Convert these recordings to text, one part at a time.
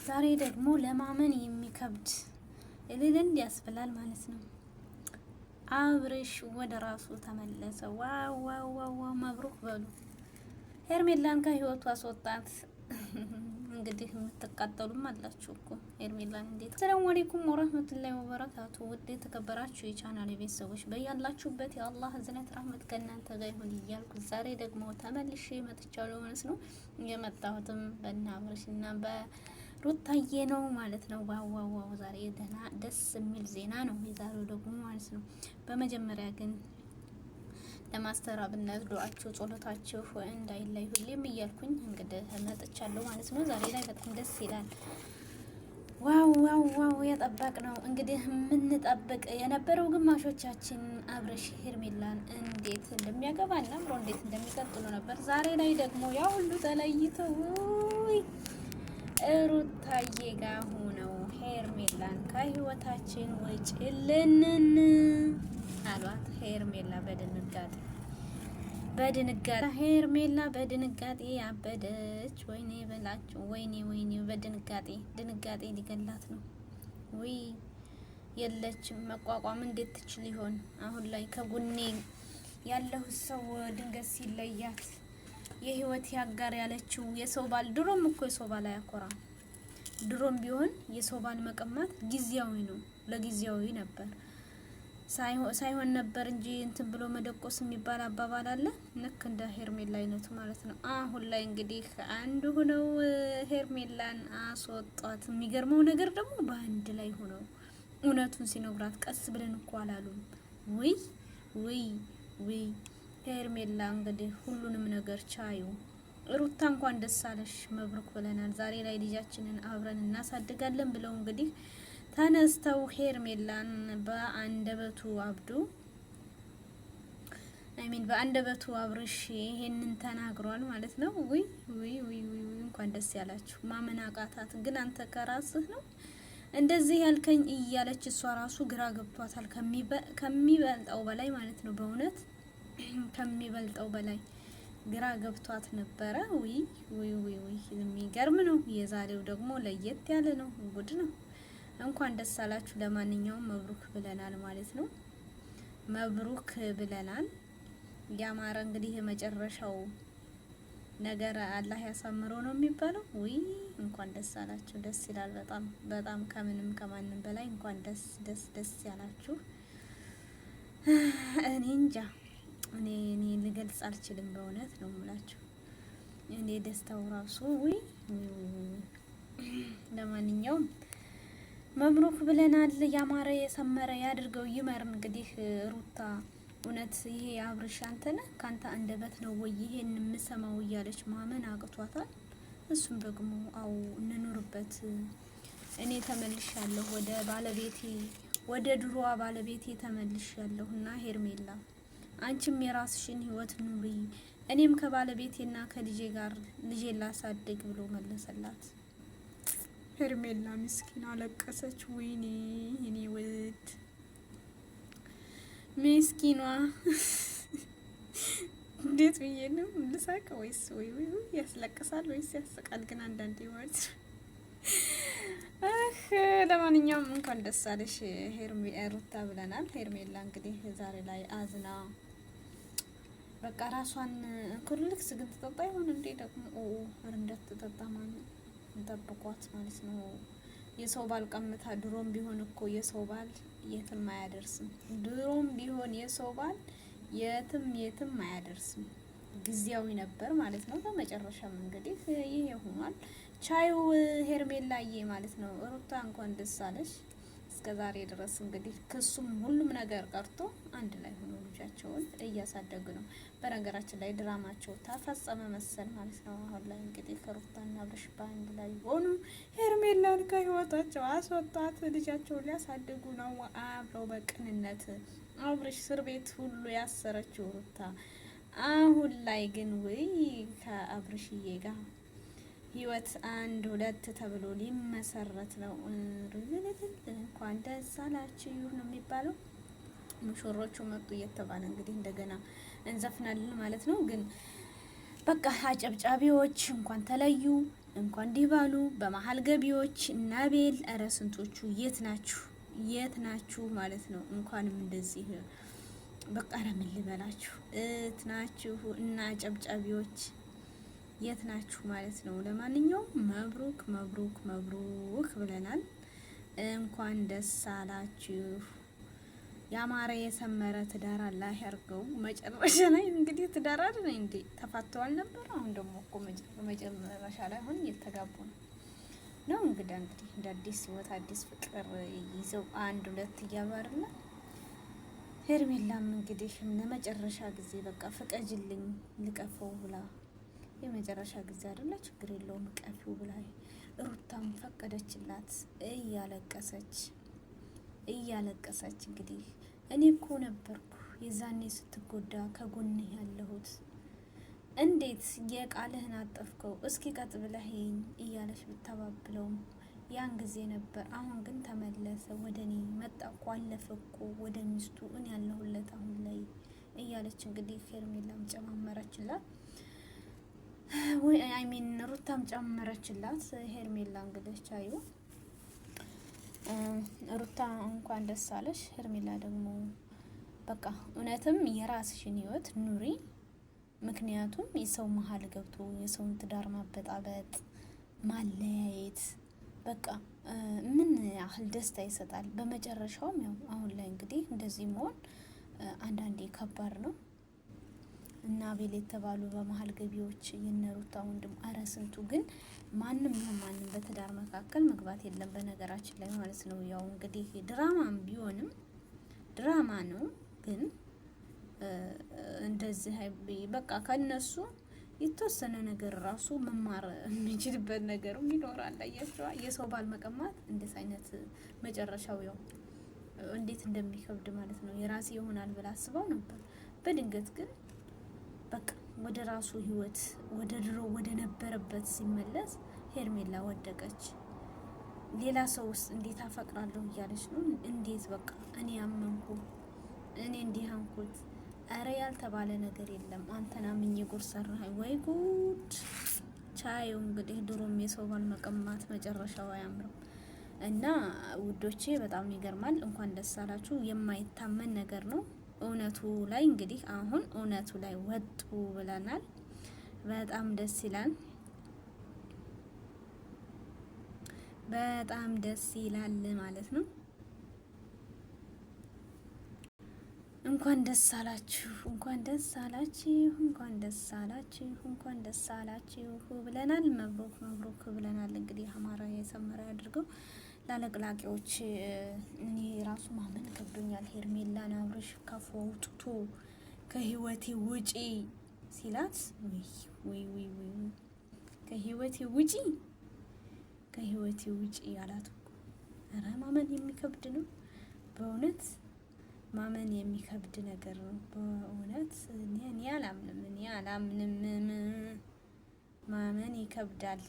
ዛሬ ደግሞ ለማመን የሚከብድ እልል ያስብላል ማለት ነው። አብርሽ ወደ ራሱ ተመለሰ። ዋው ዋው ዋው! መብሩክ በሉ። ሄርሜላን ከህይወቱ አስወጣት። እንግዲህ የምትቃጠሉም አላችሁ እኮ ሄርሜላን እንዴት። ሰላም አለይኩም ወራህመቱላሂ ወበረካቱ። ውድ የተከበራችሁ የቻናል ቤተሰቦች በያላችሁበት የአላህ እዝነት ረህመት ከእናንተ ጋር ይሁን እያልኩ ዛሬ ደግሞ ተመልሼ መጥቻለሁ ማለት ነው። የመጣሁትም በእነ አብርሽና በሩታዬ ነው ማለት ነው። ዋው ዋው ዋው! ዛሬ ደስ የሚል ዜና ነው የዛሬው ደግሞ ማለት ነው። በመጀመሪያ ግን ለማስተራብነት ዱዓችሁ ጸሎታችሁ እንዳይለይ ሁሌም እያልኩኝ እንግዲህ መጥቻለሁ ማለት ነው። ዛሬ ላይ በጣም ደስ ይላል። ዋው ዋው ዋው! የጠበቅ ነው እንግዲህ የምንጠብቅ የነበረው ግማሾቻችን አብርሽ ሄርሜላን እንዴት እንደሚያገባና አብሮ እንዴት እንደሚቀጥሉ ነበር። ዛሬ ላይ ደግሞ ያ ሁሉ ተለይተው ሩታዬ ጋር ሆነው ሄርሜላን ከህይወታችን ውጭልን አሏት። ሄርሜላ ሄርሜላ በድንጋጤ አበደች። ወይኔ በላችሁ፣ ወይኔ ድንጋጤ ሊገላት ነው። ወይ የለችም መቋቋም እንዴት ትችል ይሆን? አሁን ላይ ከጎኔ ያለው ሰው ድንገት ሲለያት የህይወት ያጋር ያለችው የሰው ባል፣ ድሮም እኮ የሰው ባል አያኮራም። ድሮም ቢሆን የሰው ባል መቀማት ጊዜያዊ ነው፣ ለጊዜያዊ ነበር ሳይሆን ነበር እንጂ እንትን ብሎ መደቆስ የሚባል አባባል አለ። ልክ እንደ ሄርሜላ አይነቱ ማለት ነው። አሁን ላይ እንግዲህ አንድ ሆነው ሄርሜላን አስወጧት። የሚገርመው ነገር ደግሞ በአንድ ላይ ሆነው እውነቱን ሲነግራት ቀስ ብለን እኮ አላሉም። ውይ ሄርሜላ እንግዲህ ሁሉንም ነገር ቻዩ። ሩታ እንኳን ደስ አለሽ መብሩክ ብለናል። ዛሬ ላይ ልጃችንን አብረን እናሳድጋለን ብለው እንግዲህ ተነስተው ሄርሜላን በአንደበቱ በአንደበቱ አብርሽ ይሄንን ተናግሯል ማለት ነው። ውይ እንኳን ደስ ያላችሁ። ማመን አቃታት። ግን አንተ ከራስህ ነው እንደዚህ ያልከኝ እያለች እሷ ራሱ ግራ ገብቷታል። ከሚበልጠው በላይ ማለት ነው። በእውነት ከሚበልጠው በላይ ግራ ገብቷት ነበረ። ውይ የሚገርም ነው። የዛሬው ደግሞ ለየት ያለ ነው። ጉድ ነው። እንኳን ደስ አላችሁ። ለማንኛውም መብሩክ ብለናል ማለት ነው። መብሩክ ብለናል። ያማረ እንግዲህ የመጨረሻው ነገር አላህ ያሳምረው ነው የሚባለው። ውይ እንኳን ደስ አላችሁ። ደስ ይላል በጣም ከምንም ከማንም በላይ እንኳን ደስ ያላችሁ። እኔ እንጃ እኔ ልገልጽ አልችልም። በእውነት ነው የምላችሁ። እኔ ደስታው ራሱ ውይ። ለማንኛውም መብሩክ ብለናል። ያማረ የሰመረ ያድርገው ይመር። እንግዲህ ሩታ እውነት ይሄ አብርሽ አንተ ነህ ካንተ አንደበት ነው ወይ ይሄን የምሰማው እያለች ማመን አቅቷታል። እሱም ደግሞ አው እንኑርበት፣ እኔ ተመልሻለሁ ወደ ባለቤቴ ወደ ድሮዋ ባለቤቴ ተመልሻለሁ እና ሄርሜላ አንቺም የራስሽን ህይወት ኑሪ፣ እኔም ከባለቤቴና ከልጄ ጋር ልጄን ላሳድግ ብሎ መለሰላት። ሄርሜላ ምስኪን አለቀሰች። ወይኔ እኔ ውድ ምስኪኗ እንዴት ብዬ ነው ልሳቅ? ወይስ ወይ ያስለቅሳል ወይስ ያስቃል? ግን አንዳንዴ ማለት ለማንኛውም እንኳን ደስ አለሽ ሩታ ብለናል። ሄርሜላ እንግዲህ ዛሬ ላይ አዝና በቃ ራሷን ኩርልክስ ግን ትጠጣ ይሆን እንዴ? ደግሞ እንዳትጠጣ ማለት እንጠብቋት ማለት ነው። የሰው ባል ቀምታ። ድሮም ቢሆን እኮ የሰው ባል የትም አያደርስም። ድሮም ቢሆን የሰው ባል የትም አያደርስም። ጊዜያዊ ነበር ማለት ነው። በመጨረሻም እንግዲህ ይሄ ሆኗል። ቻዩ ሄርሜላዬ ማለት ነው። ሩታ እንኳን ደስ አለሽ። እስከዛሬ ድረስ እንግዲህ ክሱም ሁሉም ነገር ቀርቶ አንድ ላይ ሆኖ ልጃቸውን እያሳደጉ ነው። በነገራችን ላይ ድራማቸው ተፈጸመ መሰል ማለት ነው። አሁን ላይ እንግዲህ ከሩታና አብርሽ በአንድ ላይ ሆኑ። ሄርሜላን ከህይወታቸው አስወጣት። ልጃቸውን ሊያሳድጉ ነው አብረው በቅንነት። አብርሽ እስር ቤት ሁሉ ያሰረችው ሩታ አሁን ላይ ግን ወይ ከአብርሽዬ ጋር ህይወት 1 2 ተብሎ ሊመሰረት ነው። እንኳን ደስ አላችሁ ነው የሚባለው። ሙሽሮቹ መጡ እየተባለ እንግዲህ እንደገና እንዘፍናለን ማለት ነው። ግን በቃ አጨብጫቢዎች እንኳን ተለዩ። እንኳን ዲባሉ በመሀል ገቢዎች እና ቤል እረ ስንቶቹ የት ናችሁ ማለት ነው። እንኳንም እንደዚህ በቃ ኧረ ምን ልበላችሁ እት ናችሁ እና ጨብጫቢዎች የት ናችሁ ማለት ነው። ለማንኛውም መብሩክ መብሩክ መብሩክ ብለናል። እንኳን ደስ አላችሁ። ያማረ የሰመረ ትዳር አላህ ያርገው። መጨረሻ ላይ እንግዲህ ትዳር አይደል እንዴ ተፋተዋል ነበር። አሁን ደግሞ እኮ መጨረሻ ላይ አሁን እየተጋቡ ነው እንግዲህ እንደ አዲስ ህይወት አዲስ ፍቅር ይዘው አንድ ሁለት እያሉ አይደለ። ሄርሜላም እንግዲህ ለመጨረሻ ጊዜ በቃ ፍቀጅልኝ ልቀፈው ብላ የመጨረሻ ጊዜ አይደለ ችግር የለውም ቀፊው ብላ ሩታም ፈቀደችላት እያለቀሰች እንግዲህ እኔ እኮ ነበርኩ የዛኔ ስትጎዳ ከጎንህ ያለሁት እንዴት የቃልህን አጠፍከው እስኪ ቀጥ ብለህኝ እያለች ብታባብለውም ያን ጊዜ ነበር። አሁን ግን ተመለሰ ወደ እኔ መጣ እኮ አለፈ እኮ ወደ ሚስቱ እኔ ያለሁለት አሁን ላይ እያለች እንግዲህ ሄርሜላም ጨማመረችላት ወይ አይሚን ሩታም ጨመረችላት። ሄርሜላ እንግዲህ ቻዩ ሩታ እንኳን ደስ አለሽ። ሄርሜላ ደግሞ በቃ እውነትም የራስሽን ህይወት ኑሪ። ምክንያቱም የሰው መሀል ገብቶ የሰውን ትዳር ማበጣበጥ ማለያየት በቃ ምን ያህል ደስታ ይሰጣል። በመጨረሻውም ያው አሁን ላይ እንግዲህ እንደዚህ መሆን አንዳንዴ ከባድ ነው እና አቤል የተባሉ በመሀል ገቢዎች የነሩታ ወንድም አረ ስንቱ ግን ማንም በትዳር መካከል መግባት የለም በነገራችን ላይ ማለት ነው። ያው እንግዲህ ድራማም ቢሆንም ድራማ ነው ግን እንደዚህ በቃ ከነሱ የተወሰነ ነገር ራሱ መማር የሚችልበት ነገርም ይኖራል። አያችዋ የሰው ባል መቀማት እንደዚህ አይነት መጨረሻው ያው እንዴት እንደሚከብድ ማለት ነው። የራሴ ይሆናል ብላ አስበው ነበር። በድንገት ግን በቃ ወደ ራሱ ህይወት ወደ ድሮ ወደ ነበረበት ሲመለስ ሄርሜላ ወደቀች። ሌላ ሰው ውስጥ እንዴት አፈቅራለሁ እያለች ነው። እንዴት በቃ እኔ አመንኩ እኔ እንዲህ አንኩት። አረ ያልተባለ ነገር የለም። አንተና ምኝ ጉር ሰራኸኝ ወይ ጉድ። ቻዩ እንግዲህ ድሮም የሰው ባል መቀማት መጨረሻው አያምርም። እና ውዶቼ በጣም ይገርማል። እንኳን ደስ አላችሁ። የማይታመን ነገር ነው። እውነቱ ላይ እንግዲህ አሁን እውነቱ ላይ ወጡ ብለናል። በጣም ደስ ይላል። በጣም ደስ ይላል ማለት ነው። እንኳን ደስ አላችሁ፣ እንኳን ደስ አላችሁ፣ እንኳን ደስ አላችሁ፣ እንኳን ደስ አላችሁ ብለናል። መብሩክ መብሩክ ብለናል። እንግዲህ አማራ የሰመረ ያድርገው። ላለቅላቂዎች እኔ ራሱ ማመን ከብዶኛል። ሄርሜላን አብርሽ ከፎ አውጥቶ ከህይወቴ ውጪ ሲላት ወይ ከህይወቴ ውጪ ያላት ኧረ ማመን የሚከብድ ነው በእውነት ማመን የሚከብድ ነገር ነው በእውነት። እኔ አላምንም ማመን ይከብዳል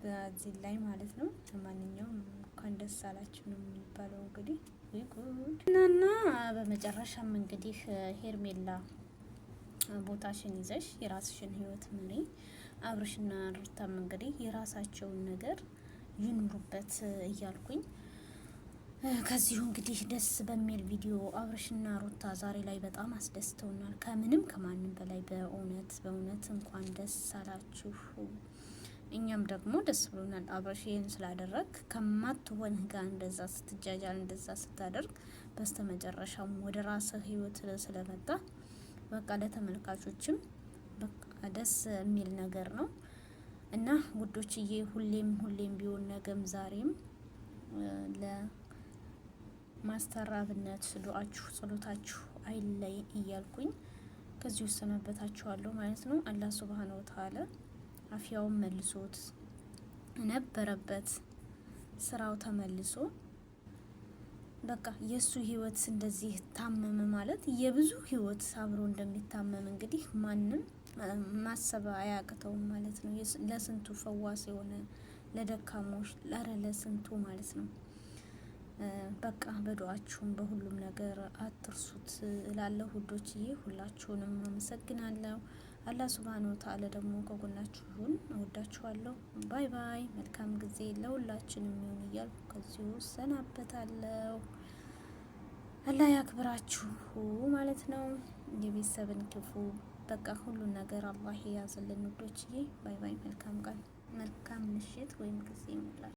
በዚህ ላይ ማለት ነው። ለማንኛውም እንኳን ደስ አላችሁ ነው የሚባለው እንግዲህ እና በመጨረሻም እንግዲህ ሄርሜላ ቦታሽን ይዘሽ የራስሽን ህይወት ምሪ። አብርሽና ሩታም እንግዲህ የራሳቸውን ነገር ይኑሩበት እያልኩኝ ከዚሁ እንግዲህ ደስ በሚል ቪዲዮ አብርሽና ሩታ ዛሬ ላይ በጣም አስደስተውናል። ከምንም ከማንም በላይ በእውነት እንኳን ደስ አላችሁ። እኛም ደግሞ ደስ ብሎናል። አብርሽ ይህን ስላደረግ ከማትሆንህ ጋር እንደዛ ስትጃጃል እንደዛ ስታደርግ በስተመጨረሻም ወደ ራስህ ህይወት ስለመጣ በቃ ለተመልካቾችም በቃ ደስ የሚል ነገር ነው እና ውዶችዬ ሁሌም ቢሆን ነገም ዛሬም ለማስተር አብነት ዱአችሁ ጸሎታችሁ አይለይ እያልኩኝ ከዚህ ሰናበታችኋለሁ ማለት ነው። አላህ ሱብሃነሁ ወተዓላ አፍያውን መልሶት ነበረበት ስራው ተመልሶ በቃ የሱ ህይወት እንደዚህ ታመመ ማለት የብዙ ህይወት አብሮ እንደሚታመም እንግዲህ ማንም ማሰብ አያቅተውም ማለት ነው። ለስንቱ ፈዋስ የሆነ ለደካሞች ለስንቱ ማለት ነው። በቃ በዱአችሁም በሁሉም ነገር አትርሱት እላለሁ ውዶችዬ። ሁላችሁንም አመሰግናለሁ። አላህ ሱብሃነሁ ወተዓላ ደግሞ ከጎናችሁ ይሁን። እወዳችኋለሁ። ባይ ባይ። መልካም ጊዜ ለሁላችንም ይሁን እያልኩ ከዚሁ ሰናበታለሁ። አላህ ያክብራችሁ ማለት ነው። የቤተሰብን ክፉ በቃ ሁሉን ነገር አላህ ያዝልን ውዶችዬ። ባይ ባይ። መልካም ቀን፣ መልካም ምሽት ወይም ጊዜ ይሙላል።